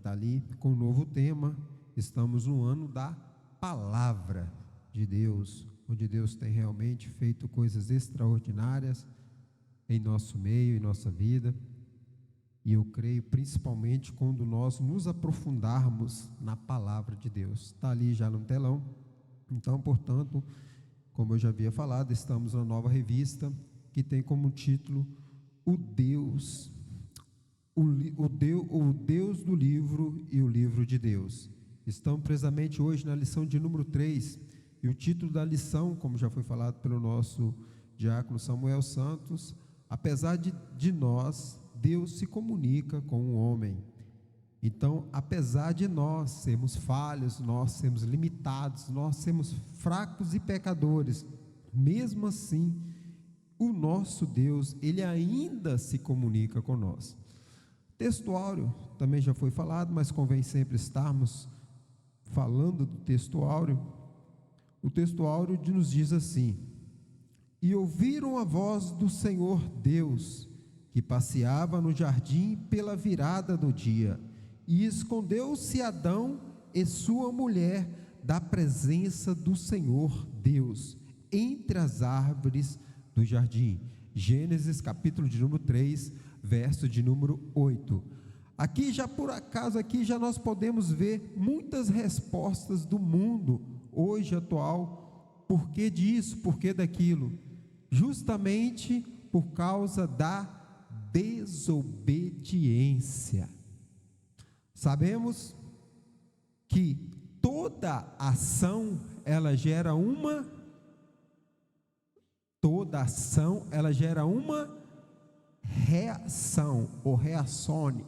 está ali com um novo tema. Estamos no ano da Palavra de Deus, onde Deus tem realmente feito coisas extraordinárias em nosso meio, em nossa vida. E eu creio principalmente quando nós nos aprofundarmos na Palavra de Deus. Está ali já no telão. Então, portanto, como eu já havia falado, estamos na nova revista que tem como título O Deus do livro e o livro de Deus. Estamos precisamente hoje na lição de número 3, e o título da lição, como já foi falado pelo nosso diácono Samuel Santos: apesar de nós, Deus se comunica com o homem. Então, apesar de nós sermos falhos, nós sermos limitados, nós sermos fracos e pecadores, mesmo assim, o nosso Deus, Ele ainda se comunica com nós. Texto áureo também já foi falado, mas convém sempre estarmos falando do texto áureo. O texto áureo nos diz assim: e ouviram a voz do Senhor Deus, que passeava no jardim pela virada do dia, e escondeu-se Adão e sua mulher da presença do Senhor Deus, entre as árvores do jardim. Gênesis capítulo de número 3, verso de número 8. Aqui já por acaso, aqui já nós podemos ver muitas respostas do mundo hoje atual. Por que disso, por que daquilo? Justamente por causa da desobediência. Sabemos que toda ação ela gera uma reação, ou reacione.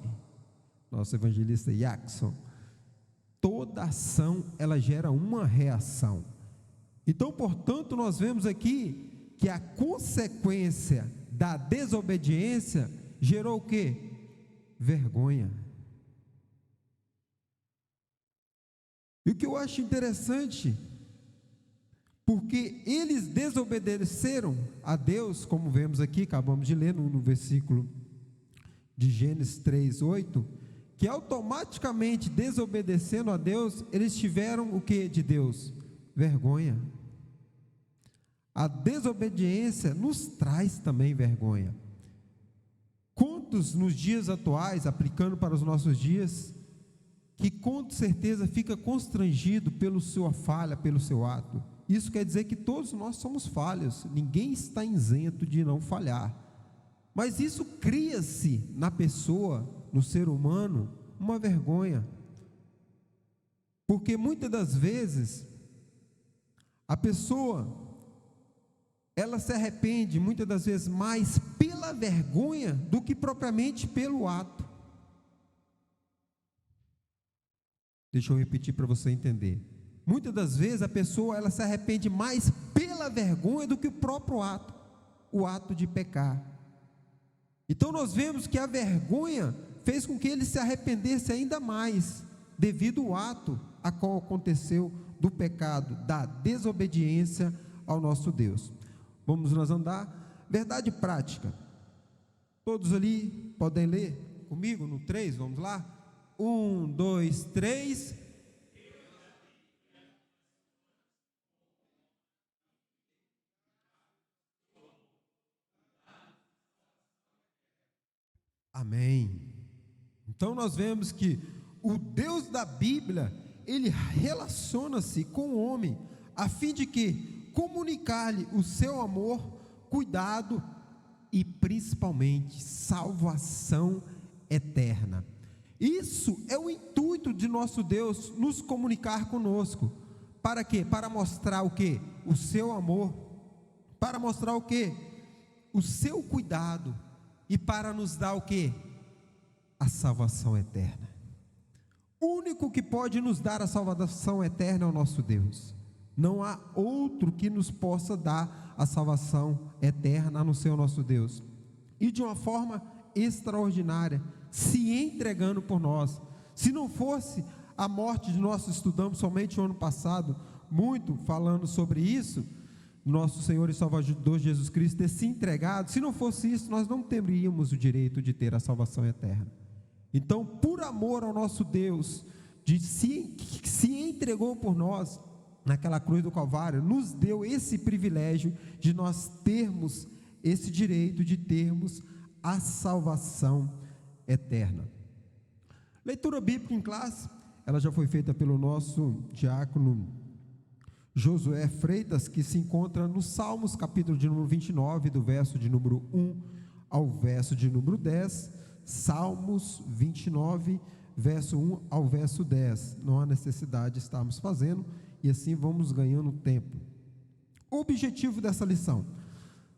Nosso evangelista Jackson. Toda ação ela gera uma reação. Então, portanto, nós vemos aqui que a consequência da desobediência gerou o quê? Vergonha. E o que eu acho interessante, porque eles desobedeceram a Deus, como vemos aqui, acabamos de ler no versículo de Gênesis 3, 8, que automaticamente desobedecendo a Deus, eles tiveram o que de Deus? Vergonha. A desobediência nos traz também vergonha. Quantos nos dias atuais, aplicando para os nossos dias, que com certeza fica constrangido pela sua falha, pelo seu ato? Isso quer dizer que todos nós somos falhos, ninguém está isento de não falhar, mas isso cria-se na pessoa, no ser humano, uma vergonha, porque muitas das vezes a pessoa ela se arrepende muitas das vezes mais pela vergonha do que propriamente pelo ato. Deixa eu repetir para você entender. Muitas das vezes a pessoa ela se arrepende mais pela vergonha do que o próprio ato, o ato de pecar. Então nós vemos que a vergonha fez com que ele se arrependesse ainda mais, devido ao ato a qual aconteceu do pecado, da desobediência ao nosso Deus. Vamos nós andar, verdade prática. Todos ali podem ler comigo no 3, vamos lá? 1, 2, 3. Amém. Então nós vemos que o Deus da Bíblia, Ele relaciona-se com o homem, a fim de que comunicar-lhe o seu amor, cuidado e principalmente salvação eterna. Isso é o intuito de nosso Deus, nos comunicar conosco. Para quê? Para mostrar o quê? O seu amor. Para mostrar o quê? O seu cuidado. E para nos dar o quê? A salvação eterna. O único que pode nos dar a salvação eterna é o nosso Deus. Não há outro que nos possa dar a salvação eterna a não ser o nosso Deus. E de uma forma extraordinária, se entregando por nós. Se não fosse a morte de nós, estudamos somente o ano passado, muito falando sobre isso, nosso Senhor e Salvador Jesus Cristo ter se entregado. Se não fosse isso, nós não teríamos o direito de ter a salvação eterna. Então, por amor ao nosso Deus, que se entregou por nós naquela cruz do Calvário, nos deu esse privilégio de nós termos esse direito de termos a salvação eterna. Leitura bíblica em classe, ela já foi feita pelo nosso diácono Josué Freitas, que se encontra no Salmos, capítulo de número 29, do verso de número 1 ao verso de número 10, Salmos 29, verso 1 ao verso 10, não há necessidade de estarmos fazendo, e assim vamos ganhando tempo. O objetivo dessa lição,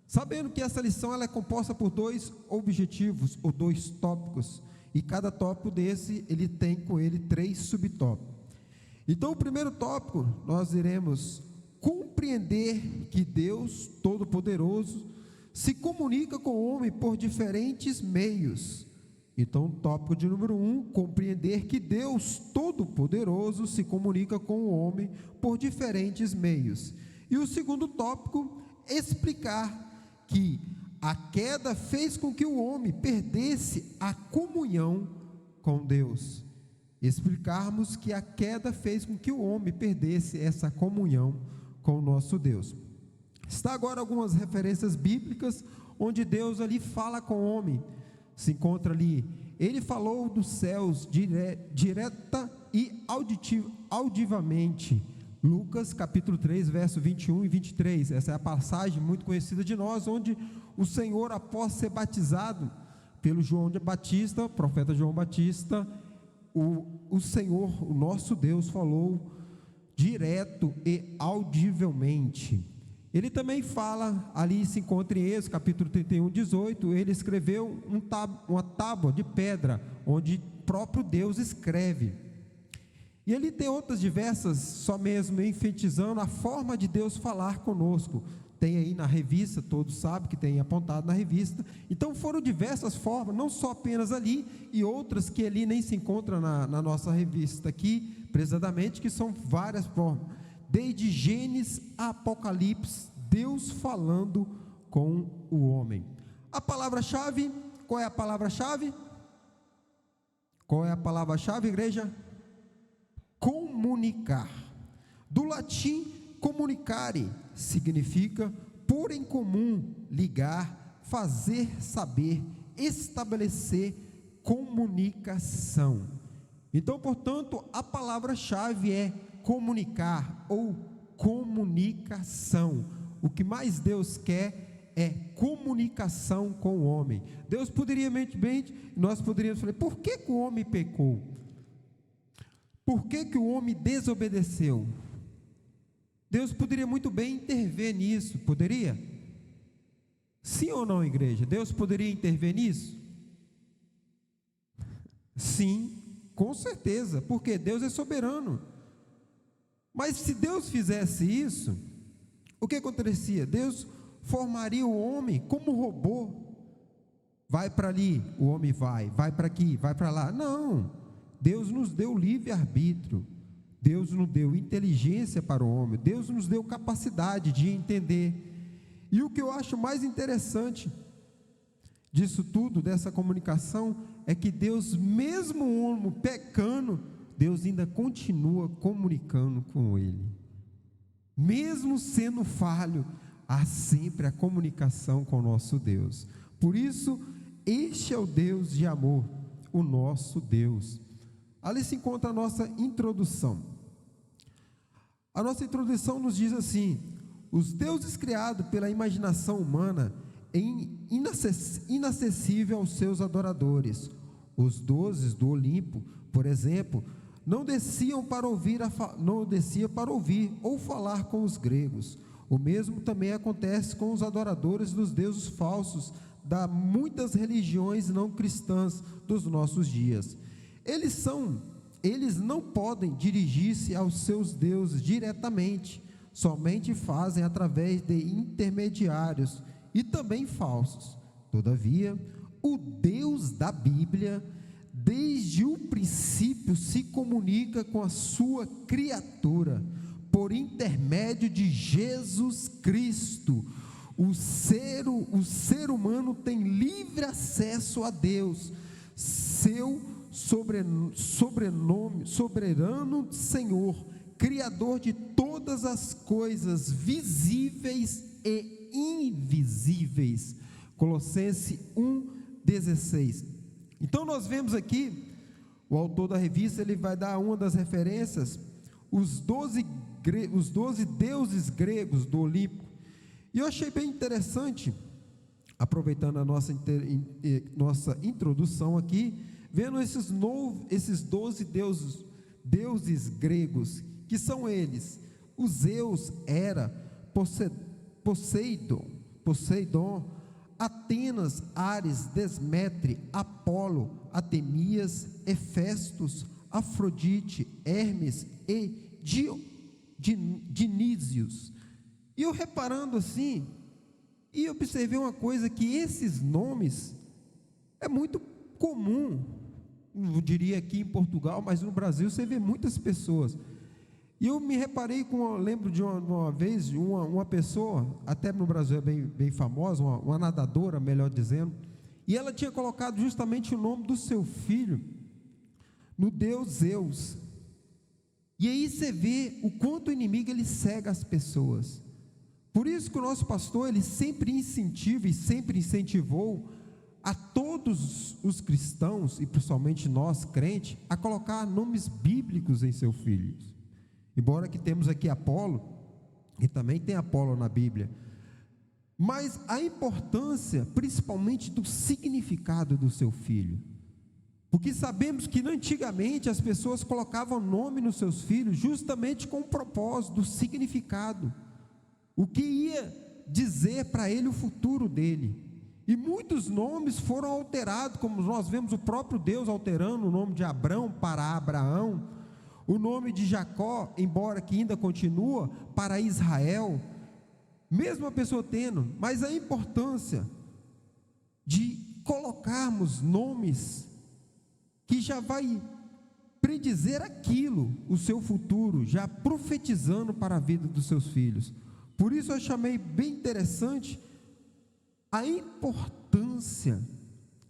sabendo que essa lição ela é composta por 2 objetivos, ou 2 tópicos, e cada tópico desse, ele tem com ele 3 subtópicos. Então, o primeiro tópico, nós iremos compreender que Deus Todo-Poderoso se comunica com o homem por diferentes meios. Então, tópico de número 1, compreender que Deus Todo-Poderoso se comunica com o homem por diferentes meios. E o segundo tópico, explicar que a queda fez com que o homem perdesse a comunhão com Deus. Explicarmos que a queda fez com que o homem perdesse essa comunhão com o nosso Deus. Está agora algumas referências bíblicas, onde Deus ali fala com o homem, se encontra ali, ele falou dos céus direta e audivamente, Lucas capítulo 3, verso 21 e 23, essa é a passagem muito conhecida de nós, onde o Senhor, após ser batizado pelo João Batista, profeta João Batista, o Senhor, o nosso Deus, falou direto e audivelmente. Ele também fala, ali se encontra em Êxodo, capítulo 31, 18, ele escreveu uma tábua de pedra, onde próprio Deus escreve. E ele tem outras diversas, só mesmo enfatizando a forma de Deus falar conosco. Tem aí na revista, todos sabem que tem apontado na revista. Então foram diversas formas, não só apenas ali, e outras que ali nem se encontram na nossa revista aqui, precisamente, que são várias formas. Desde Gênesis a Apocalipse, Deus falando com o homem. A palavra-chave, qual é a palavra-chave? Qual é a palavra-chave, igreja? Comunicar. Do latim, comunicare, significa pôr em comum, ligar, fazer saber, estabelecer comunicação. Então, portanto, a palavra-chave é comunicar ou comunicação. O que mais Deus quer é comunicação com o homem. Deus poderia, nós poderíamos falar, por que o homem pecou? Por que o homem desobedeceu? Deus poderia muito bem intervir nisso, poderia? Sim ou não, igreja? Deus poderia intervir nisso? Sim, com certeza, porque Deus é soberano. Mas se Deus fizesse isso, o que acontecia? Deus formaria o homem como robô. Vai para ali, o homem vai para aqui, vai para lá. Não, Deus nos deu livre-arbítrio. Deus nos deu inteligência para o homem, Deus nos deu capacidade de entender. E o que eu acho mais interessante disso tudo, dessa comunicação, é que Deus, mesmo o homem pecando, Deus ainda continua comunicando com ele. Mesmo sendo falho, há sempre a comunicação com o nosso Deus. Por isso, este é o Deus de amor, o nosso Deus. Ali se encontra a nossa introdução. A nossa introdução nos diz assim: os deuses criados pela imaginação humana é inacessível aos seus adoradores. Os deuses do Olimpo, por exemplo, não desciam para ouvir ou falar com os gregos. O mesmo também acontece com os adoradores dos deuses falsos da muitas religiões não cristãs dos nossos dias. Eles não podem dirigir-se aos seus deuses diretamente, somente fazem através de intermediários e também falsos. Todavia, o Deus da Bíblia, desde o princípio, se comunica com a sua criatura, por intermédio de Jesus Cristo. O ser humano tem livre acesso a Deus, seu soberano Senhor, Criador de todas as coisas visíveis e invisíveis. Colossenses 1,16. Então nós vemos aqui, o autor da revista, ele vai dar uma das referências, os 12 deuses gregos do Olimpo. E eu achei bem interessante, aproveitando a nossa introdução aqui, vendo esses 12 deuses gregos, que são eles: o Zeus, Hera, Poseidon, Atenas, Ares, Desmetre, Apolo, Atemias, Hefestos, Afrodite, Hermes e Dinísios. E eu reparando assim, e observei uma coisa, que esses nomes é muito comum, eu diria aqui em Portugal, mas no Brasil você vê muitas pessoas. E eu me reparei lembro de uma vez, uma pessoa, até no Brasil é bem famosa, uma nadadora, melhor dizendo, e ela tinha colocado justamente o nome do seu filho no deus Zeus. E aí você vê o quanto o inimigo ele cega as pessoas. Por isso que o nosso pastor, ele sempre incentiva e sempre incentivou a todos os cristãos, e principalmente nós crentes, a colocar nomes bíblicos em seus filhos. Embora que temos aqui Apolo, e também tem Apolo na Bíblia, mas a importância principalmente do significado do seu filho, porque sabemos que antigamente as pessoas colocavam nome nos seus filhos justamente com o propósito do significado, o que ia dizer para ele o futuro dele. E muitos nomes foram alterados, como nós vemos o próprio Deus alterando o nome de Abrão para Abraão, o nome de Jacó, embora que ainda continua, para Israel, mesmo a pessoa tendo, mas a importância de colocarmos nomes que já vai predizer aquilo, o seu futuro, já profetizando para a vida dos seus filhos. Por isso eu chamei bem interessante a importância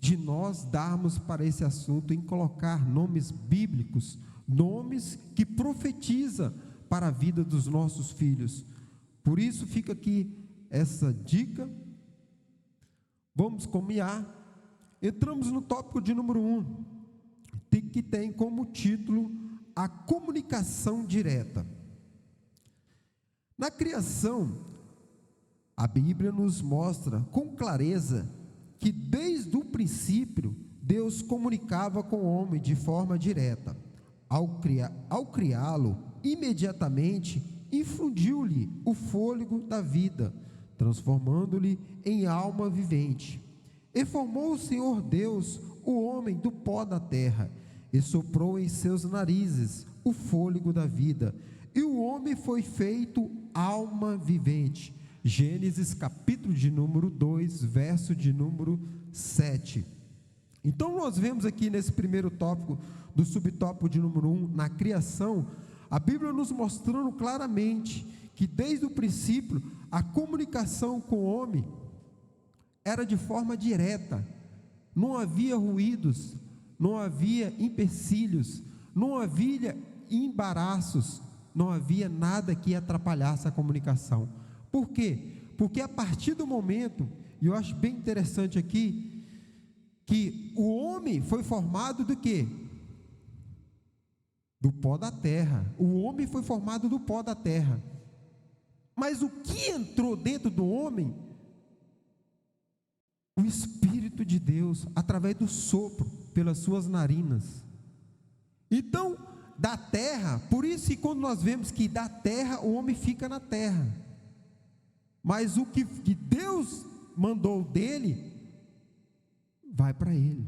de nós darmos para esse assunto, em colocar nomes bíblicos, nomes que profetiza para a vida dos nossos filhos. Por isso fica aqui essa dica. Vamos caminhar. Entramos no tópico de número 1, que tem como título a comunicação direta. Na criação, a Bíblia nos mostra com clareza que desde o princípio Deus comunicava com o homem de forma direta. Ao criá-lo, imediatamente infundiu-lhe o fôlego da vida, transformando-lhe em alma vivente. E formou o Senhor Deus o homem do pó da terra, e soprou em seus narizes o fôlego da vida, e o homem foi feito alma vivente. Gênesis capítulo de número 2, verso de número 7. Então nós vemos aqui nesse primeiro tópico, do subtópico de número 1, na criação, a Bíblia nos mostrando claramente que desde o princípio a comunicação com o homem era de forma direta, não havia ruídos, não havia empecilhos, não havia embaraços, não havia nada que atrapalhasse a comunicação. Por quê? Porque a partir do momento, e eu acho bem interessante aqui, que o homem foi formado do quê? Do pó da terra. O homem foi formado do pó da terra. Mas o que entrou dentro do homem? O Espírito de Deus, através do sopro, pelas suas narinas. Então, da terra, por isso que quando nós vemos que da terra o homem fica na terra, mas o que Deus mandou dele, vai para ele.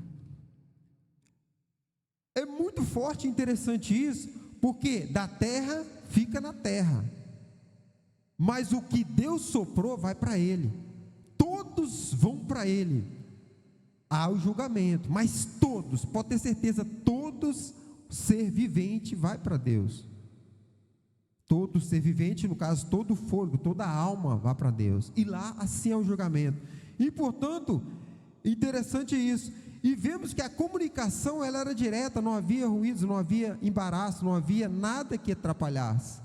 É muito forte e interessante isso, porque da terra fica na terra, mas o que Deus soprou vai para ele. Todos vão para ele. Há o julgamento, mas todos, pode ter certeza, todos, ser vivente vai para Deus. Todo ser vivente, no caso, todo fôlego, toda alma vai para Deus. E lá, assim é o julgamento. E, portanto, interessante isso. E vemos que a comunicação ela era direta, não havia ruídos, não havia embaraço, não havia nada que atrapalhasse,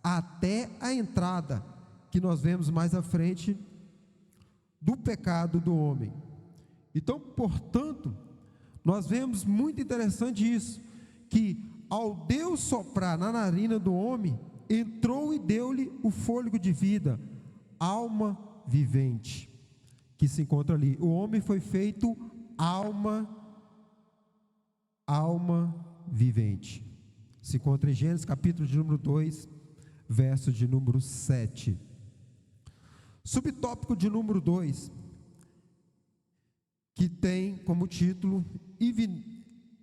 até a entrada, que nós vemos mais à frente, do pecado do homem. Então, portanto, nós vemos muito interessante isso, que ao Deus soprar na narina do homem, entrou e deu-lhe o fôlego de vida, alma vivente, que se encontra ali. O homem foi feito alma vivente. Se encontra em Gênesis capítulo de número 2, verso de número 7. Subtópico de número 2, que tem como título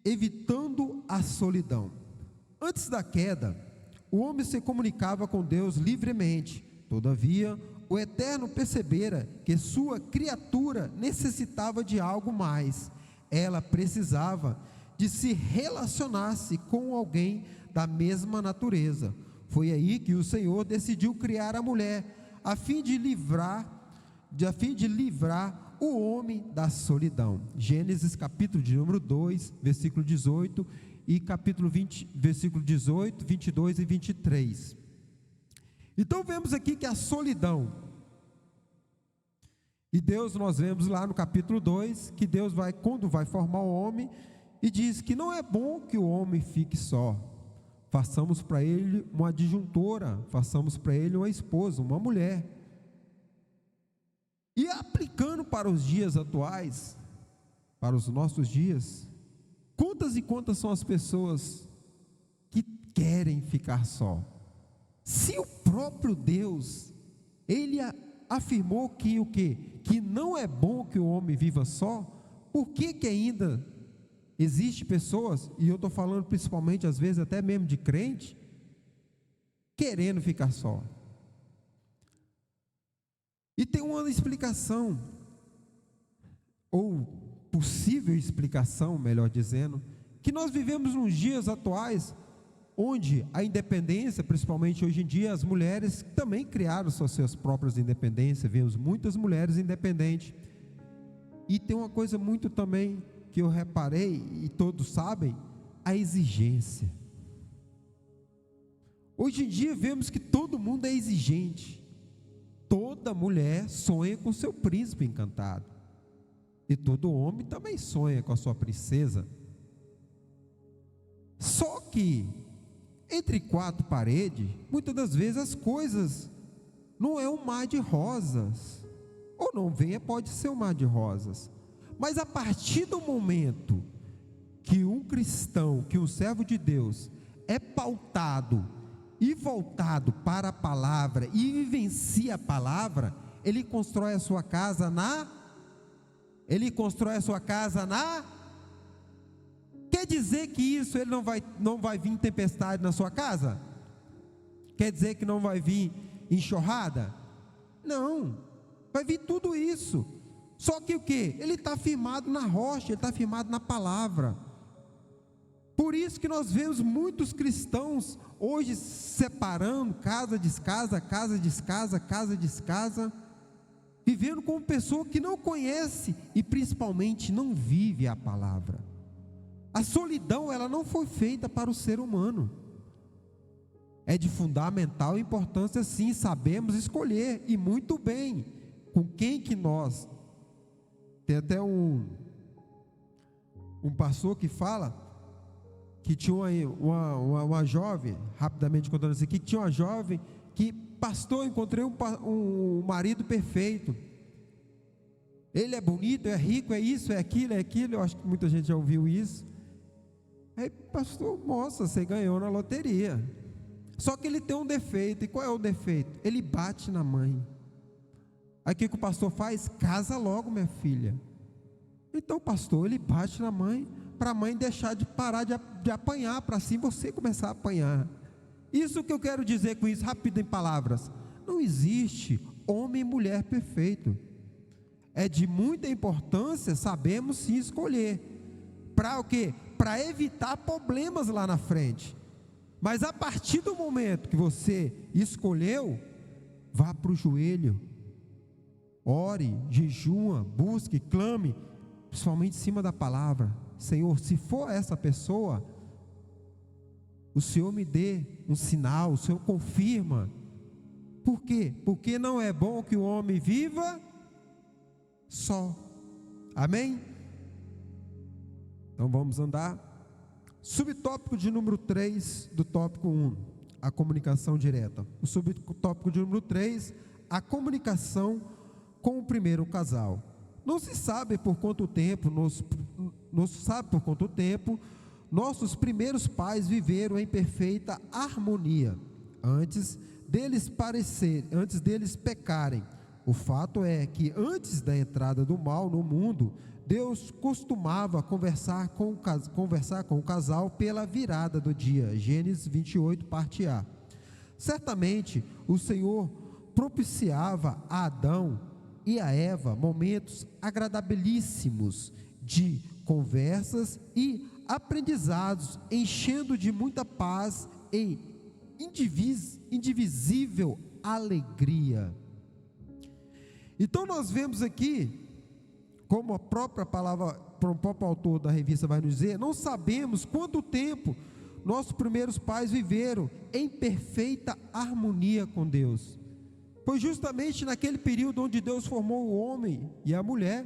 Evitando a solidão. Antes da queda, o homem se comunicava com Deus livremente. Todavia, o Eterno percebera que sua criatura necessitava de algo mais. Ela precisava de se relacionar-se com alguém da mesma natureza. Foi aí que o Senhor decidiu criar a mulher, a fim de livrar o homem da solidão. Gênesis capítulo de número 2, versículo 18 e capítulo 20, versículo 18, 22 e 23. Então vemos aqui que a solidão, e Deus, nós vemos lá no capítulo 2, que Deus vai, quando vai formar o homem, e diz que não é bom que o homem fique só, façamos para ele uma adjuntora, façamos para ele uma esposa, uma mulher. E aplicando para os dias atuais, para os nossos dias, quantas e quantas são as pessoas que querem ficar só? Se o próprio Deus, Ele afirmou que o quê? Que não é bom que o homem viva só, por que que ainda existe pessoas, e eu estou falando principalmente às vezes até mesmo de crente, querendo ficar só? E tem uma explicação, ou possível explicação, melhor dizendo, que nós vivemos nos dias atuais, onde a independência, principalmente hoje em dia, as mulheres também criaram suas próprias independências, vemos muitas mulheres independentes, e tem uma coisa muito também, que eu reparei, e todos sabem, a exigência. Hoje em dia vemos que todo mundo é exigente, toda mulher sonha com seu príncipe encantado, e todo homem também sonha com a sua princesa. Só que entre quatro paredes, muitas das vezes as coisas não é um mar de rosas, ou não venha, pode ser um mar de rosas, mas a partir do momento que um cristão, que um servo de Deus é pautado e voltado para a palavra e vivencia a palavra, ele constrói a sua casa Quer dizer que isso, ele não vai vir tempestade na sua casa? Quer dizer que não vai vir enxurrada? Não, vai vir tudo isso. Só que o que? Ele está firmado na rocha, ele está firmado na palavra. Por isso que nós vemos muitos cristãos hoje separando casa descasa, casa descasa, casa descasa, vivendo como pessoa que não conhece e principalmente não vive a palavra. A solidão, ela não foi feita para o ser humano. É de fundamental importância, sim, sabemos escolher, e muito bem, com quem que nós. Tem até um pastor que fala que tinha uma jovem, rapidamente contando isso aqui, que tinha uma jovem que, pastor, encontrei um marido perfeito. Ele é bonito, é rico, é isso, é aquilo, eu acho que muita gente já ouviu isso. Aí, pastor, moça, você ganhou na loteria. Só que ele tem um defeito, e qual é o defeito? Ele bate na mãe. Aí o que o pastor faz? Casa logo, minha filha. Então o pastor, ele bate na mãe, para a mãe deixar de parar de apanhar, para assim você começar a apanhar. Isso que eu quero dizer com isso, rápido em palavras: não existe homem e mulher perfeito. É de muita importância, sabemos sim escolher. Para o quê? Para evitar problemas lá na frente. Mas a partir do momento que você escolheu, vá para o joelho, ore, jejua, busque, clame, principalmente em cima da palavra: Senhor, se for essa pessoa, o Senhor me dê um sinal, o Senhor confirma. Por quê? Porque não é bom que o homem viva só. Amém? Então vamos andar. Subtópico de número 3 do tópico 1, a comunicação direta. O subtópico de número 3, a comunicação com o primeiro casal. Não se sabe por quanto tempo, nossos primeiros pais viveram em perfeita harmonia, antes deles pecarem. O fato é que antes da entrada do mal no mundo, Deus costumava conversar com o casal pela virada do dia. Gênesis 28, parte A. Certamente, o Senhor propiciava a Adão e a Eva momentos agradabilíssimos de conversas e aprendizados, enchendo de muita paz e indivisível alegria. Então nós vemos aqui, como a própria palavra, o próprio autor da revista vai nos dizer, não sabemos quanto tempo nossos primeiros pais viveram em perfeita harmonia com Deus. Foi justamente naquele período onde Deus formou o homem e a mulher,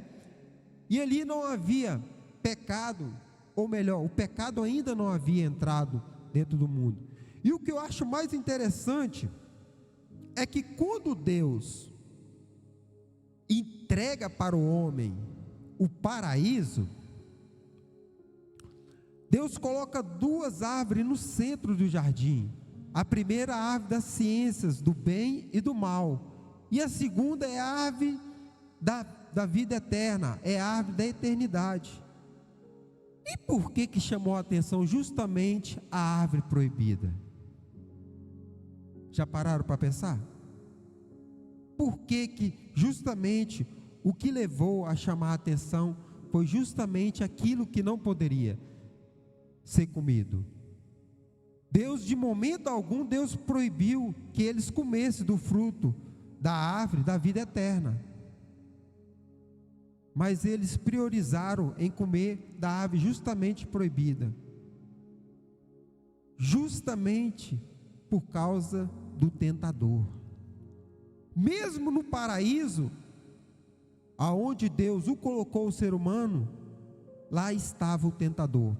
e ali não havia pecado, ou melhor, o pecado ainda não havia entrado dentro do mundo. E o que eu acho mais interessante é que quando Deus entrega para o homem o paraíso, Deus coloca duas árvores no centro do jardim. A primeira é a árvore das ciências, do bem e do mal, e a segunda é a árvore da vida eterna, é a árvore da eternidade. E por que chamou a atenção justamente a árvore proibida? Já pararam para pensar? Por que justamente o que levou a chamar a atenção foi justamente aquilo que não poderia ser comido? Deus, de momento algum, Deus proibiu que eles comessem do fruto da árvore da vida eterna. Mas eles priorizaram em comer da árvore justamente proibida. Justamente por causa do tentador. Mesmo no paraíso, aonde Deus o colocou o ser humano, lá estava o tentador.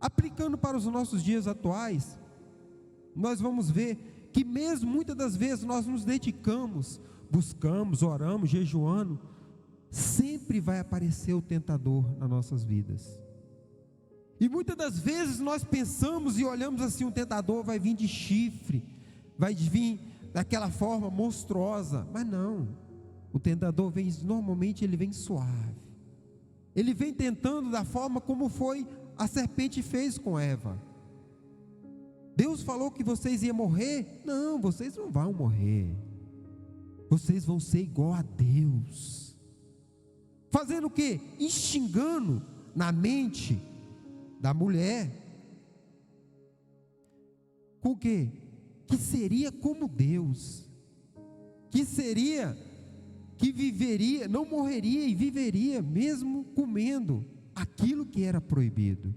Aplicando para os nossos dias atuais, nós vamos ver que mesmo muitas das vezes nós nos dedicamos, buscamos, oramos, jejuando, sempre vai aparecer o tentador nas nossas vidas. E muitas das vezes nós pensamos e olhamos assim, o tentador vai vir de chifre, vai vir daquela forma monstruosa, mas não, o tentador vem, normalmente ele vem suave, ele vem tentando da forma como foi a serpente fez com Eva. Deus falou que vocês iam morrer? Não, vocês não vão morrer, vocês vão ser igual a Deus. Fazendo o quê? Instigando na mente da mulher, com o quê? Que seria como Deus, que viveria, não morreria e viveria mesmo comendo aquilo que era proibido.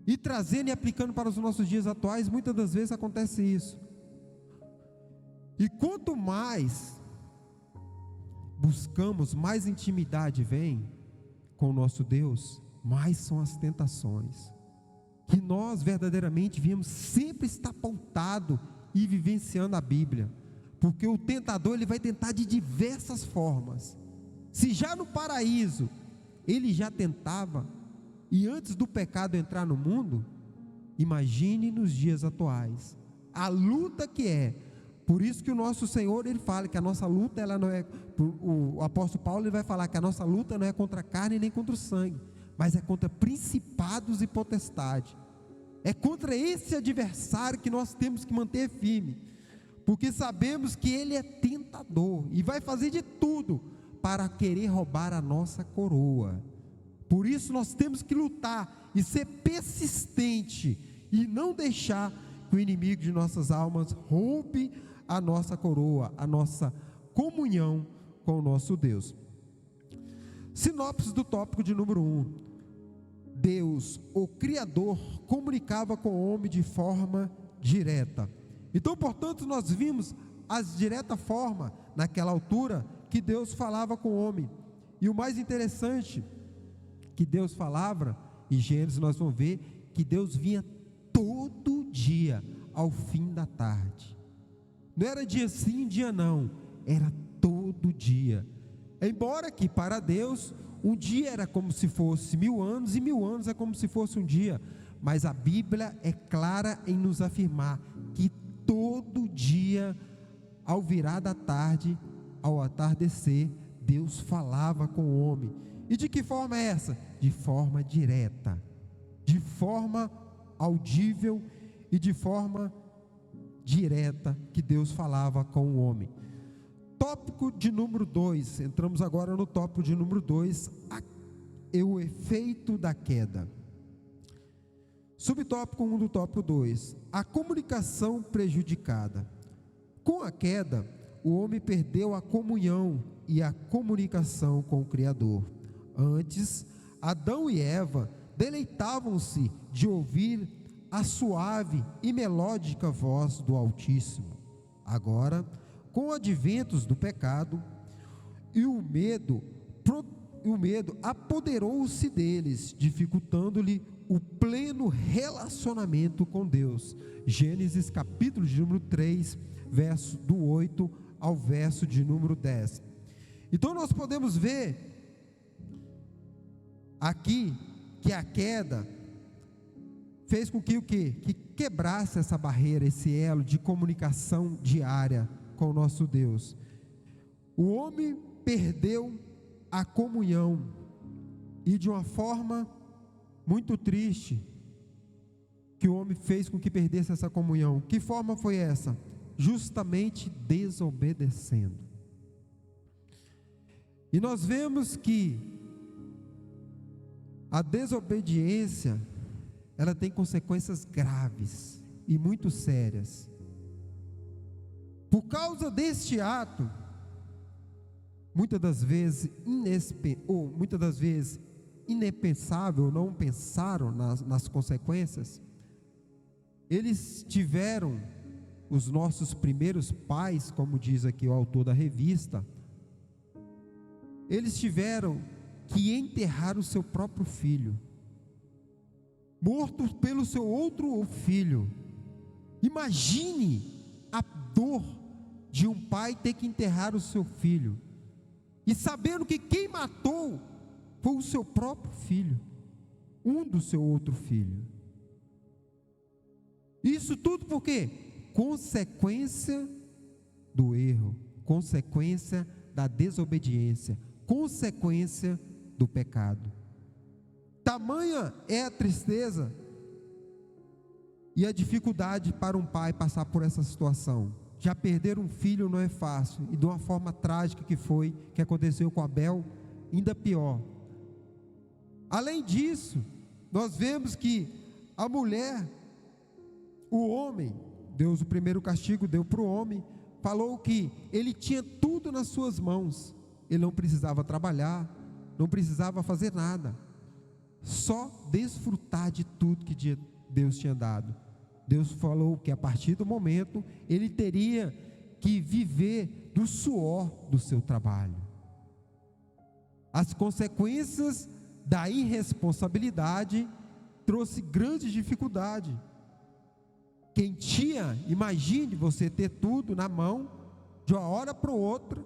E trazendo e aplicando para os nossos dias atuais, muitas das vezes acontece isso. E quanto mais buscamos, mais intimidade vem com o nosso Deus, mais são as tentações, que nós verdadeiramente viemos sempre estar pautado e vivenciando a Bíblia, porque o tentador ele vai tentar de diversas formas. Se já no paraíso ele já tentava, e antes do pecado entrar no mundo, imagine nos dias atuais, a luta que é. Por isso que o nosso Senhor, ele fala que a nossa luta, ela não é, o apóstolo Paulo ele vai falar que a nossa luta não é contra a carne nem contra o sangue, mas é contra principados e potestades. É contra esse adversário que nós temos que manter firme, porque sabemos que ele é tentador e vai fazer de tudo para querer roubar a nossa coroa. Por isso nós temos que lutar e ser persistente e não deixar que o inimigo de nossas almas roube a nossa coroa, a nossa comunhão com o nosso Deus. Sinopse do tópico de número 1. Deus, o Criador, comunicava com o homem de forma direta. Então, portanto, nós vimos a direta forma, naquela altura, que Deus falava com o homem. E o mais interessante, que Deus falava, em Gênesis nós vamos ver, que Deus vinha todo dia, ao fim da tarde. Não era dia sim, dia não, era todo dia. Embora que para Deus, um dia era como se fosse 1000 anos, e 1000 anos é como se fosse um dia. Mas a Bíblia é clara em nos afirmar que todo dia, ao virar da tarde, ao atardecer, Deus falava com o homem. E de que forma é essa? De forma direta, de forma audível e de forma direta que Deus falava com o homem. Tópico de número 2, entramos agora no tópico de número 2, o efeito da queda. Subtópico 1 do tópico 2, a comunicação prejudicada. Com a queda, o homem perdeu a comunhão e a comunicação com o Criador. Antes, Adão e Eva deleitavam-se de ouvir a suave e melódica voz do Altíssimo. Agora, com o advento do pecado, o medo apoderou-se deles, dificultando-lhe o pleno relacionamento com Deus. Gênesis capítulo de número 3, verso do 8 ao verso de número 10. Então nós podemos ver aqui que a queda fez com que o quê? Que quebrasse essa barreira, esse elo de comunicação diária com o nosso Deus. O homem perdeu a comunhão, e de uma forma muito triste, que o homem fez com que perdesse essa comunhão. Que forma foi essa? Justamente desobedecendo. E nós vemos que a desobediência, ela tem consequências graves e muito sérias. Por causa deste ato, muitas das vezes inepensável, não pensaram nas consequências. Eles tiveram, os nossos primeiros pais, como diz aqui o autor da revista, eles tiveram que enterrar o seu próprio filho, morto pelo seu outro filho. Imagine a dor de um pai ter que enterrar o seu filho, e sabendo que quem matou foi o seu próprio filho, um do seu outro filho. Isso tudo por quê? Consequência do erro, consequência da desobediência, consequência do pecado. Tamanha é a tristeza e a dificuldade para um pai passar por essa situação. Já perder um filho não é fácil, e de uma forma trágica que aconteceu com Abel, ainda pior. Além disso, nós vemos que a mulher, o homem, Deus, o primeiro castigo deu para o homem, falou que ele tinha tudo nas suas mãos, ele não precisava trabalhar, não precisava fazer nada, só desfrutar de tudo que Deus tinha dado. Deus falou que a partir do momento ele teria que viver do suor do seu trabalho. As consequências da irresponsabilidade trouxe grande dificuldade. Quem tinha, imagine você ter tudo na mão, de uma hora para outra,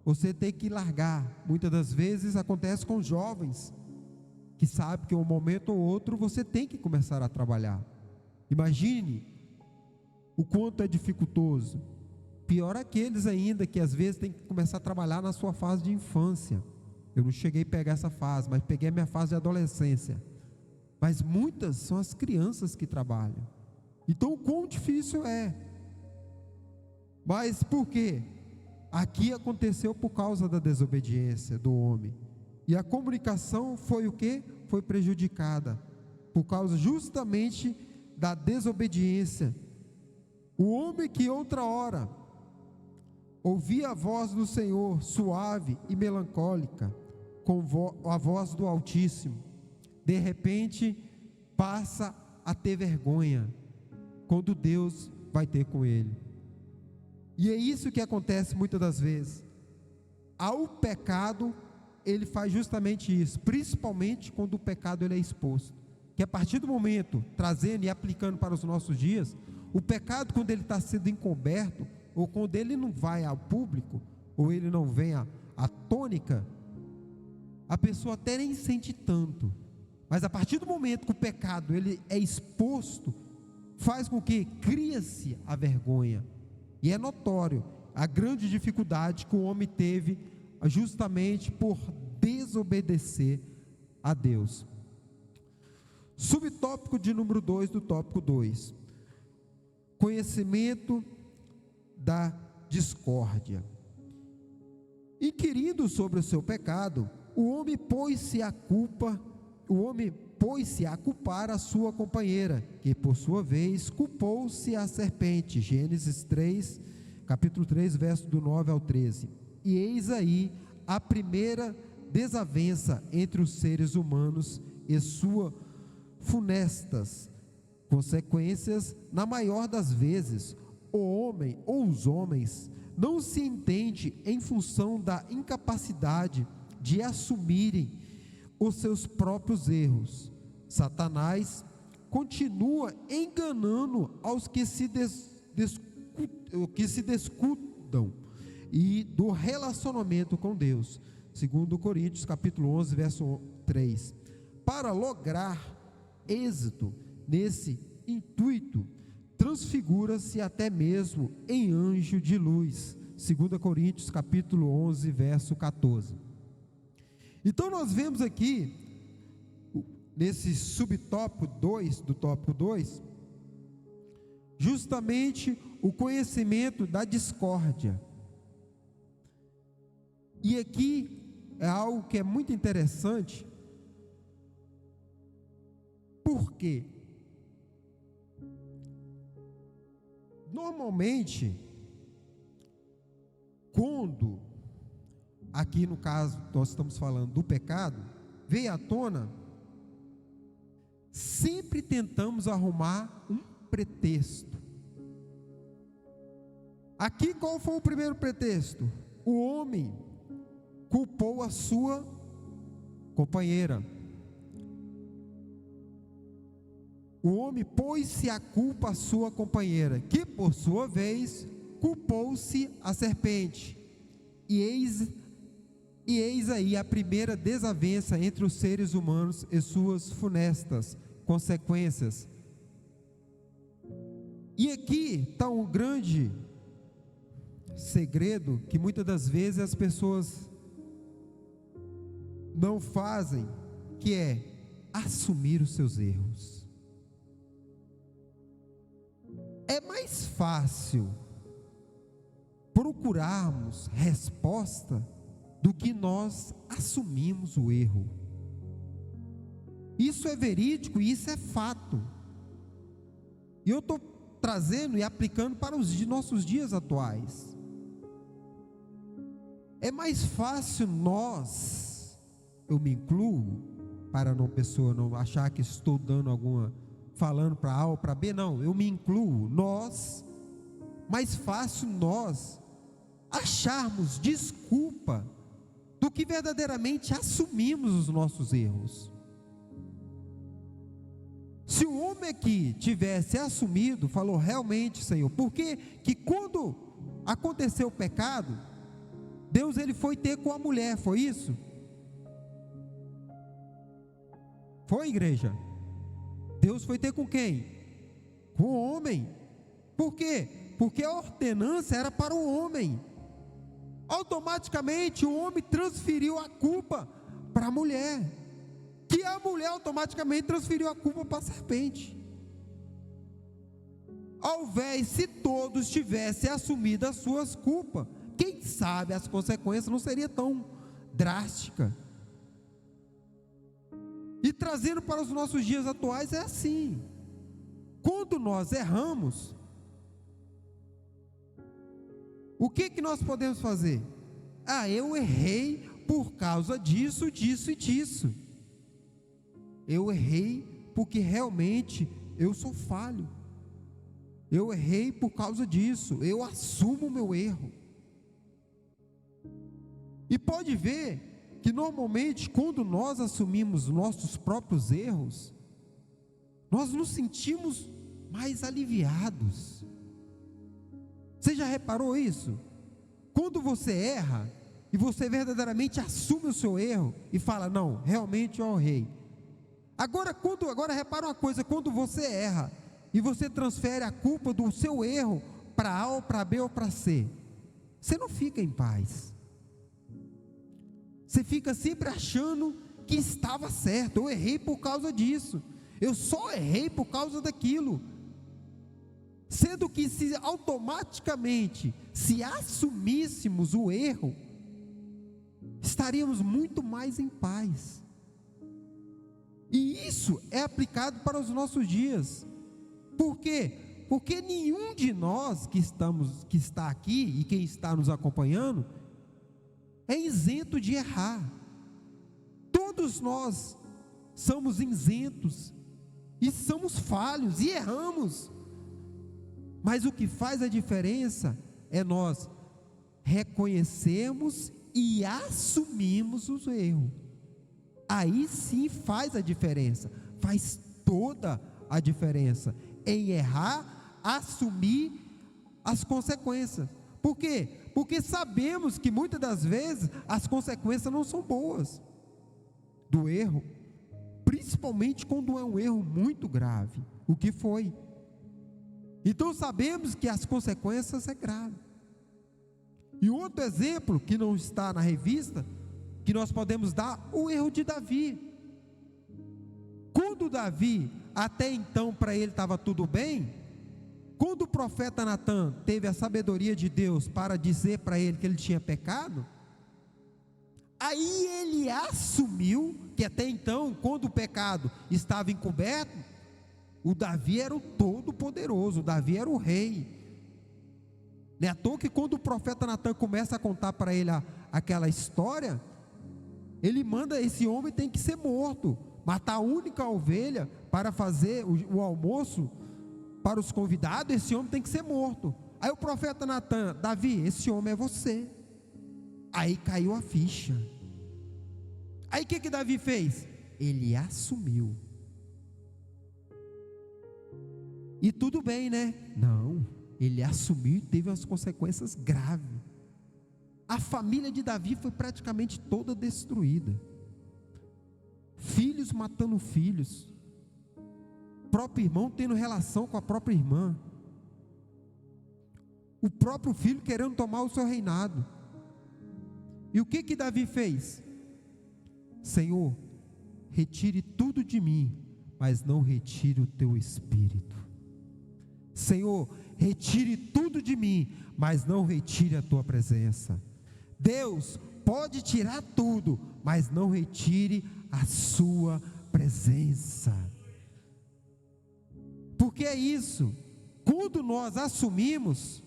você tem que largar. Muitas das vezes acontece com jovens, que sabem que um momento ou outro você tem que começar a trabalhar. Imagine o quanto é dificultoso. Pior aqueles ainda que às vezes tem que começar a trabalhar na sua fase de infância. Eu não cheguei a pegar essa fase, mas peguei a minha fase de adolescência. Mas muitas são as crianças que trabalham. Então o quão difícil é. Mas por quê? Aqui aconteceu por causa da desobediência do homem. E a comunicação foi o quê? Foi prejudicada. Por causa justamente da desobediência. O homem que outra hora ouvia a voz do Senhor suave e melancólica, com a voz do Altíssimo, de repente passa a ter vergonha, quando Deus vai ter com ele. E é isso que acontece muitas das vezes. Ao pecado, ele faz justamente isso, principalmente quando o pecado ele é exposto. Que a partir do momento, trazendo e aplicando para os nossos dias, o pecado quando ele está sendo encoberto, ou quando ele não vai ao público, ou ele não vem à tônica, a pessoa até nem sente tanto. Mas a partir do momento que o pecado ele é exposto, faz com que cria-se a vergonha. E é notório a grande dificuldade que o homem teve justamente por desobedecer a Deus. Subtópico de número 2 do tópico 2. Conhecimento da discórdia. Inquirindo sobre o seu pecado, o homem pôs-se a culpar a sua companheira, que por sua vez culpou-se a serpente. Gênesis 3, capítulo 3, verso do 9 ao 13. E eis aí a primeira desavença entre os seres humanos e suas funestas consequências. Na maior das vezes, o homem ou os homens não se entende em função da incapacidade de assumirem os seus próprios erros. Satanás continua enganando aos que se descuidam e do relacionamento com Deus. 2 Coríntios capítulo 11, verso 3. Para lograr êxito nesse intuito, transfigura-se até mesmo em anjo de luz. 2 Coríntios capítulo 11, verso 14. Então nós vemos aqui, nesse subtópico 2, do tópico 2, justamente o conhecimento da discórdia. E aqui é algo que é muito interessante. Por quê? Normalmente, quando, aqui no caso, nós estamos falando do pecado, veio à tona, sempre tentamos arrumar um pretexto. Aqui qual foi o primeiro pretexto? O homem culpou a sua companheira. O homem pôs-se a culpa à sua companheira, que por sua vez culpou-se a serpente. E eis aí a primeira desavença entre os seres humanos e suas funestas consequências. E aqui está um grande segredo que muitas das vezes as pessoas não fazem, que é assumir os seus erros. É mais fácil procurarmos resposta do que nós assumimos o erro. Isso é verídico e isso é fato. E eu estou trazendo e aplicando para os nossos dias atuais. É mais fácil nós, eu me incluo, para a pessoa não achar que estou dando falando para A ou para B, não, eu me incluo, mais fácil nós acharmos desculpa do que verdadeiramente assumimos os nossos erros. Se o homem aqui tivesse assumido, falou realmente, Senhor, porque que quando aconteceu o pecado, Deus ele foi ter com a mulher, foi isso? Foi, igreja? Deus foi ter com quem? Com o homem. Por quê? Porque a ordenança era para o homem. Automaticamente o homem transferiu a culpa para a mulher, que a mulher automaticamente transferiu a culpa para a serpente. Ao invés, se todos tivessem assumido as suas culpas, quem sabe as consequências não seriam tão drásticas. E trazendo para os nossos dias atuais é assim. Quando nós erramos, o que nós podemos fazer? Eu errei por causa disso, disso e disso. Eu errei porque realmente eu sou falho. Eu errei por causa disso. Eu assumo o meu erro. E pode ver que normalmente quando nós assumimos nossos próprios erros, nós nos sentimos mais aliviados. Você já reparou isso? Quando você erra e você verdadeiramente assume o seu erro e fala, não, realmente eu errei. Agora repara uma coisa, quando você erra e você transfere a culpa do seu erro para A ou para B ou para C, você não fica em paz. Você fica sempre achando que estava certo. Eu errei por causa disso. Eu só errei por causa daquilo. Sendo que se automaticamente, se assumíssemos o erro, estaríamos muito mais em paz. E isso é aplicado para os nossos dias. Por quê? Porque nenhum de nós que está aqui e quem está nos acompanhando é isento de errar. Todos nós somos isentos e somos falhos e erramos. Mas o que faz a diferença é nós reconhecermos e assumirmos os erros. Aí sim faz a diferença, faz toda a diferença em errar, assumir as consequências. Por quê? Porque sabemos que muitas das vezes as consequências não são boas do erro, principalmente quando é um erro muito grave, o que foi. Então sabemos que as consequências é grave. E outro exemplo que não está na revista, que nós podemos dar, o erro de Davi. Quando Davi, até então para ele estava tudo bem, quando o profeta Natan teve a sabedoria de Deus para dizer para ele que ele tinha pecado, aí ele assumiu que até então, quando o pecado estava encoberto, o Davi era o todo-poderoso, o Davi era o rei. Não é à toa que quando o profeta Natan começa a contar para ele aquela história, ele manda, esse homem tem que ser morto, matar a única ovelha para fazer o almoço para os convidados, esse homem tem que ser morto. Aí o profeta Natan, Davi, esse homem é você. Aí caiu a ficha. Aí o que Davi fez? Ele assumiu. E tudo bem, né? Não, ele assumiu e teve umas consequências graves. A família de Davi foi praticamente toda destruída. Filhos matando filhos. Próprio irmão tendo relação com a própria irmã. O próprio filho querendo tomar o seu reinado. E o que Davi fez? Senhor, retire tudo de mim, mas não retire o teu espírito. Senhor, retire tudo de mim, mas não retire a tua presença. Deus pode tirar tudo, mas não retire a sua presença. Porque é isso, quando nós assumimos,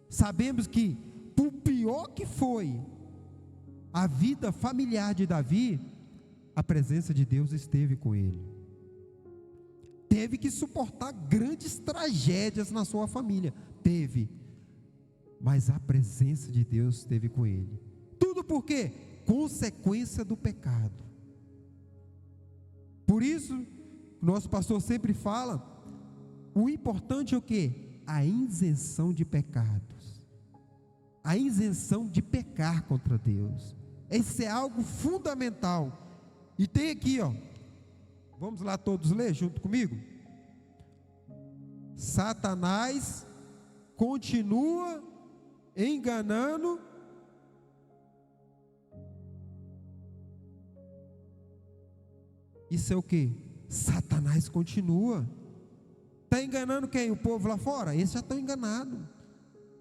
sabemos que, por pior que foi a vida familiar de Davi, a presença de Deus esteve com ele. Teve que suportar grandes tragédias na sua família, teve, mas a presença de Deus esteve com ele. Tudo por quê? Consequência do pecado. Por isso, nosso pastor sempre fala, o importante é o quê? A isenção de pecados, a isenção de pecar contra Deus. Esse é algo fundamental. E tem aqui, vamos lá todos ler junto comigo? Satanás continua enganando isso é o que? Satanás continua. Está enganando quem? O povo lá fora? Esse já está enganado.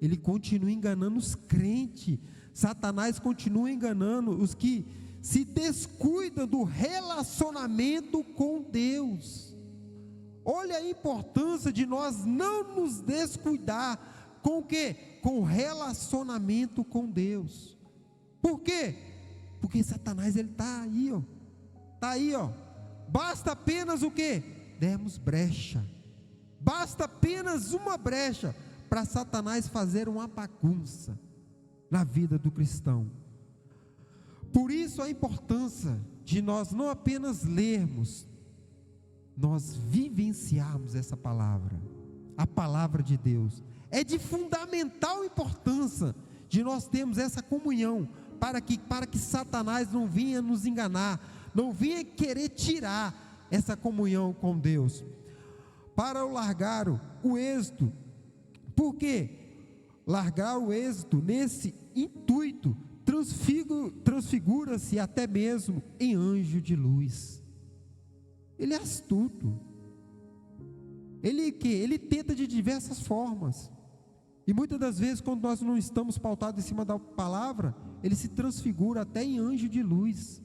Ele continua enganando os crentes. Satanás continua enganando os que se descuidam do relacionamento com Deus. Olha a importância de nós não nos descuidar com o quê? Com relacionamento com Deus. Por quê? Porque Satanás, ele está aí, ó. Está aí, ó. Basta apenas o quê? Dermos brecha. Basta apenas uma brecha para Satanás fazer uma bagunça na vida do cristão. Por isso a importância de nós não apenas lermos, nós vivenciarmos essa palavra, a palavra de Deus. É de fundamental importância de nós termos essa comunhão, para que Satanás não venha nos enganar, não venha querer tirar essa comunhão com Deus. Para o largar o êxito, por quê? Largar o êxito nesse intuito transfigura-se até mesmo em anjo de luz. Ele é astuto. Ele tenta de diversas formas. E muitas das vezes, quando nós não estamos pautados em cima da palavra, ele se transfigura até em anjo de luz.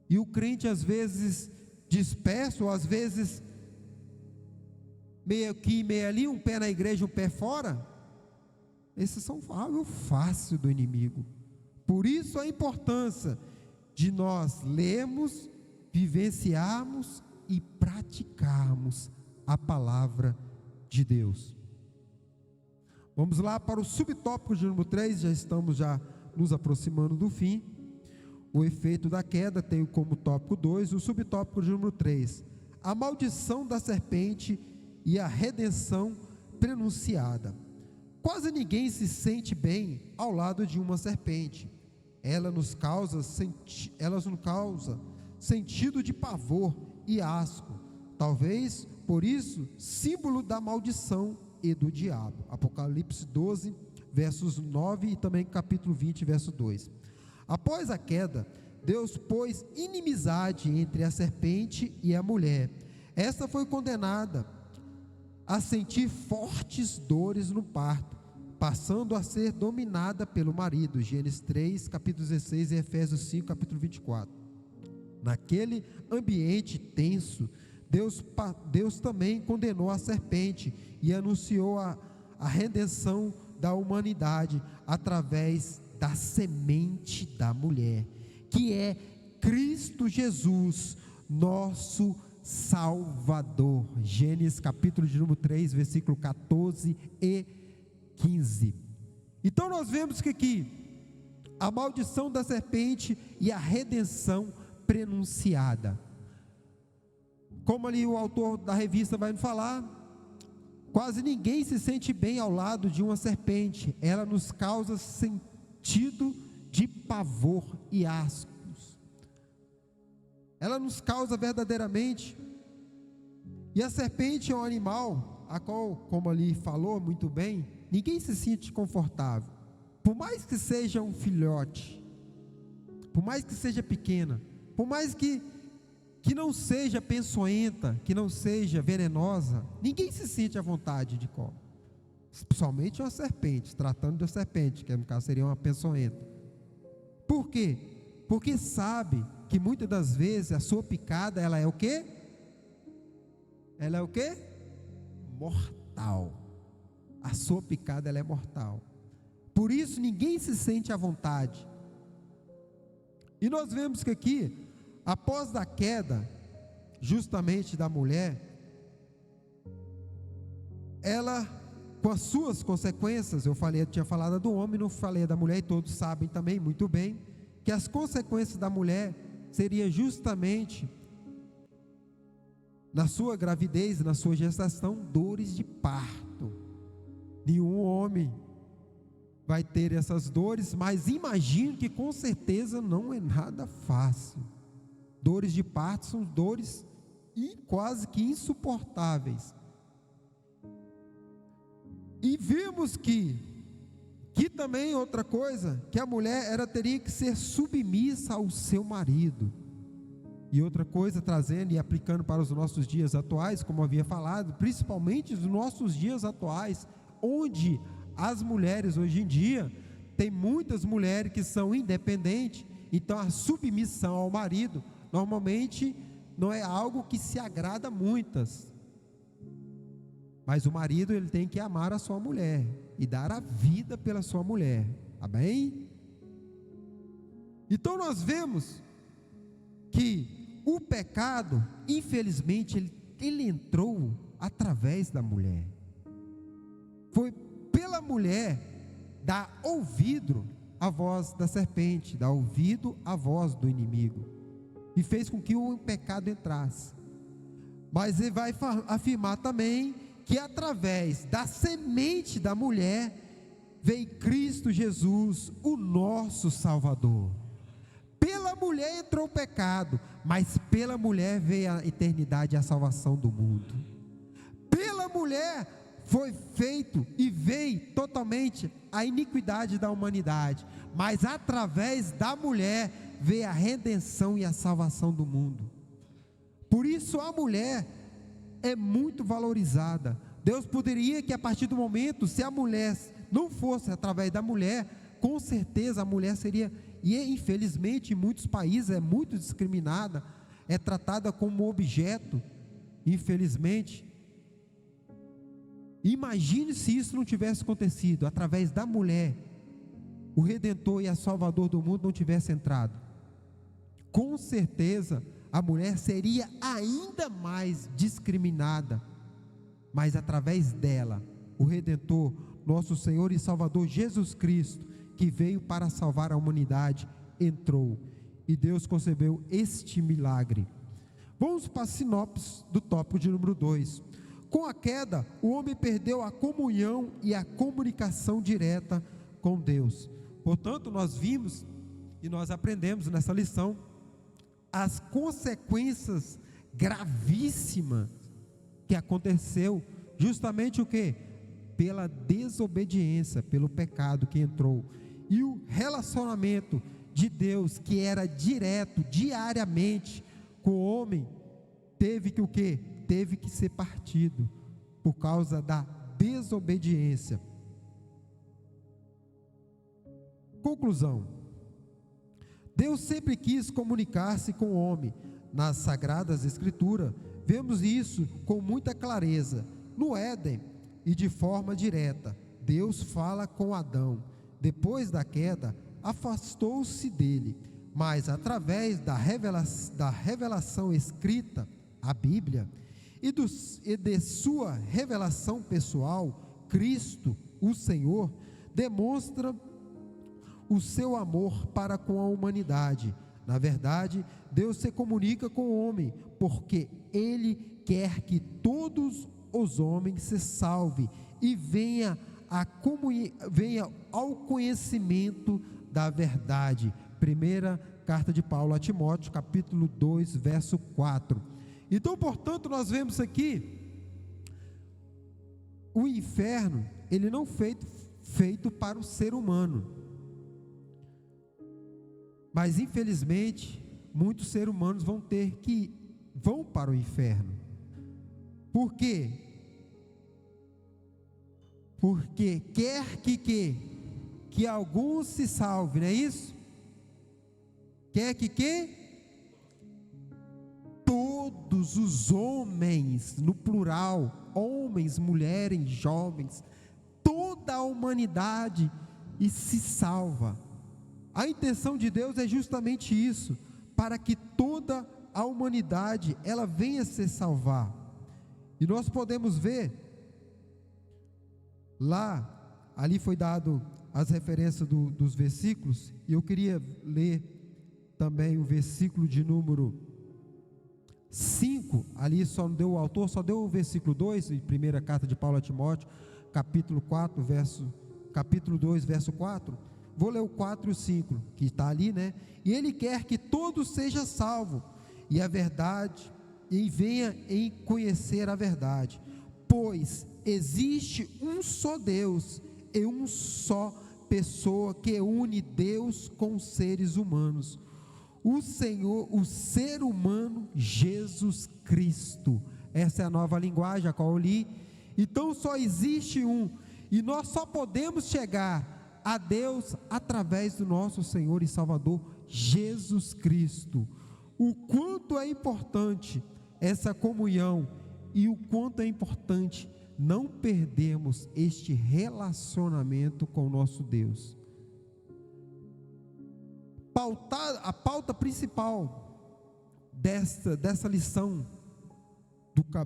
E o crente, às vezes disperso, ou às vezes meio aqui, meio ali, um pé na igreja, um pé fora, esses são algo fácil do inimigo. Por isso a importância de nós lermos, vivenciarmos e praticarmos a palavra de Deus. Vamos lá para o subtópico de número 3, já estamos nos aproximando do fim. O efeito da queda tem como tópico 2, o subtópico de número 3, a maldição da serpente e a redenção prenunciada. Quase ninguém se sente bem ao lado de uma serpente. Ela nos causa sentido de pavor e asco, talvez por isso símbolo da maldição e do diabo. Apocalipse 12, versos 9 e também capítulo 20, verso 2. Após a queda, Deus pôs inimizade entre a serpente e a mulher. Esta foi condenada a sentir fortes dores no parto, passando a ser dominada pelo marido. Gênesis 3, capítulo 16 e Efésios 5, capítulo 24. Naquele ambiente tenso, Deus também condenou a serpente e anunciou a redenção da humanidade através da semente da mulher, que é Cristo Jesus, nosso Salvador. Gênesis capítulo de número 3, versículo 14 e 15. Então nós vemos que aqui a maldição da serpente e a redenção prenunciada. Como ali o autor da revista vai nos falar, quase ninguém se sente bem ao lado de uma serpente. Ela nos causa sentido de pavor e ascos. Ela nos causa verdadeiramente. E a serpente é um animal a qual, como ali falou muito bem, ninguém se sente confortável. Por mais que seja um filhote, por mais que seja pequena, por mais que não seja peçonhenta, que não seja venenosa, ninguém se sente à vontade de comer. Principalmente uma serpente, tratando de uma serpente, que no caso seria uma peçonhenta. Por quê? Porque sabe que muitas das vezes a sua picada, ela é o quê? Ela é o quê? Mortal. A sua picada, ela é mortal. Por isso ninguém se sente à vontade. E nós vemos que aqui, após a queda, justamente da mulher, ela, com as suas consequências, eu tinha falado do homem, não falei da mulher, e todos sabem também muito bem, que as consequências da mulher seria justamente, na sua gravidez, na sua gestação, dores de parto. Nenhum homem vai ter essas dores, mas imagino que com certeza não é nada fácil. Dores de parto são dores quase que insuportáveis. E vimos que também outra coisa, que a mulher ela teria que ser submissa ao seu marido. E outra coisa, trazendo e aplicando para os nossos dias atuais, como havia falado, principalmente os nossos dias atuais, onde as mulheres hoje em dia, tem muitas mulheres que são independentes, então a submissão ao marido, normalmente não é algo que se agrada a muitas. Mas o marido, ele tem que amar a sua mulher e dar a vida pela sua mulher, amém? Então nós vemos que o pecado, infelizmente, ele entrou através da mulher. Foi pela mulher dar ouvido à voz da serpente, dar ouvido à voz do inimigo, e fez com que o pecado entrasse. Mas ele vai afirmar também que através da semente da mulher veio Cristo Jesus, o nosso Salvador. Pela mulher entrou o pecado, mas pela mulher veio a eternidade e a salvação do mundo. Pela mulher foi feito e veio totalmente a iniquidade da humanidade, mas através da mulher veio a redenção e a salvação do mundo. Por isso a mulher é muito valorizada. Deus poderia que a partir do momento, se a mulher não fosse através da mulher, com certeza a mulher seria, e infelizmente em muitos países é muito discriminada, é tratada como objeto, infelizmente. Imagine se isso não tivesse acontecido, através da mulher, o Redentor e a Salvador do mundo não tivesse entrado. Com certeza a mulher seria ainda mais discriminada, mas através dela, o Redentor, nosso Senhor e Salvador Jesus Cristo, que veio para salvar a humanidade, entrou, e Deus concebeu este milagre. Vamos para a sinopse do tópico de número 2. Com a queda, o homem perdeu a comunhão e a comunicação direta com Deus. Portanto, nós vimos e nós aprendemos nessa lição as consequências gravíssimas que aconteceu, justamente o que? Pela desobediência, pelo pecado que entrou, e o relacionamento de Deus, que era direto, diariamente, com o homem, teve que o quê? Teve que ser partido, por causa da desobediência. Conclusão: Deus sempre quis comunicar-se com o homem. Nas Sagradas Escrituras, vemos isso com muita clareza. No Éden, e de forma direta, Deus fala com Adão. Depois da queda, afastou-se dele, mas através da revelação escrita, a Bíblia, e de sua revelação pessoal, Cristo, o Senhor, demonstra o seu amor para com a humanidade. Na verdade, Deus se comunica com o homem, porque Ele quer que todos os homens se salvem e venha ao conhecimento da verdade. Primeira carta de Paulo a Timóteo, capítulo 2, verso 4. Então, portanto, nós vemos aqui o inferno, ele não foi feito para o ser humano, mas infelizmente muitos seres humanos vão para o inferno. Por quê? Porque quer que alguns se salvem, não é isso? Quer que todos os homens, no plural, homens, mulheres, jovens, toda a humanidade e se salva. A intenção de Deus é justamente isso, para que toda a humanidade ela venha se salvar. E nós podemos ver lá, ali foi dado as referências dos versículos, e eu queria ler também o versículo de número 5, ali o autor só deu o versículo 2, em primeira carta de Paulo a Timóteo, capítulo 2, verso 4, vou ler o 4 e o 5, que está ali, né? E Ele quer que todos sejam salvos, e a verdade, e venha em conhecer a verdade, pois existe um só Deus, e uma só pessoa que une Deus com os seres humanos, o Senhor, o ser humano, Jesus Cristo. Essa é a nova linguagem a qual eu li. Então só existe um, e nós só podemos chegar a Deus através do nosso Senhor e Salvador Jesus Cristo. O quanto é importante essa comunhão, e o quanto é importante não perdermos este relacionamento com o nosso Deus. a pauta principal dessa lição,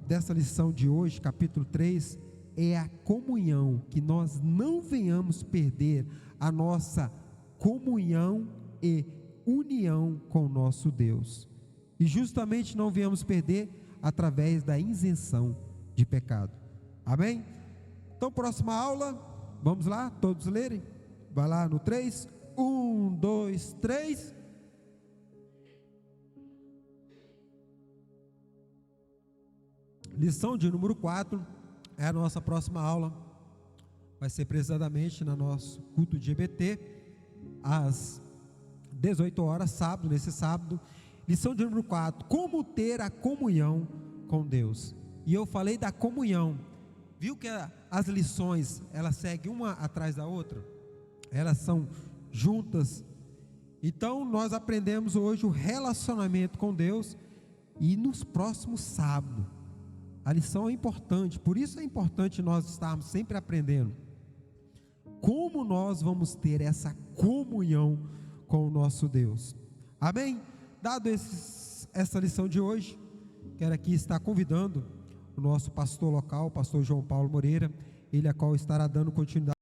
dessa lição de hoje, capítulo 3, é a comunhão, que nós não venhamos perder a nossa comunhão e união com o nosso Deus, e justamente não venhamos perder através da isenção de pecado. Amém? Então, próxima aula, vamos lá, todos lerem? Vai lá no 3, 1, 2, 3. Lição de número 4 é a nossa próxima aula. Vai ser precisamente no nosso culto de EBT, às 18 horas, sábado, nesse sábado. Lição de número 4, como ter a comunhão com Deus. E eu falei da comunhão. Viu que as lições, elas seguem uma atrás da outra? Elas são juntas. Então nós aprendemos hoje o relacionamento com Deus, e nos próximos sábados a lição é importante. Por isso é importante nós estarmos sempre aprendendo como nós vamos ter essa comunhão com o nosso Deus. Amém? Dado essa lição de hoje, quero aqui estar convidando o nosso pastor local, o pastor João Paulo Moreira, ele a qual estará dando continuidade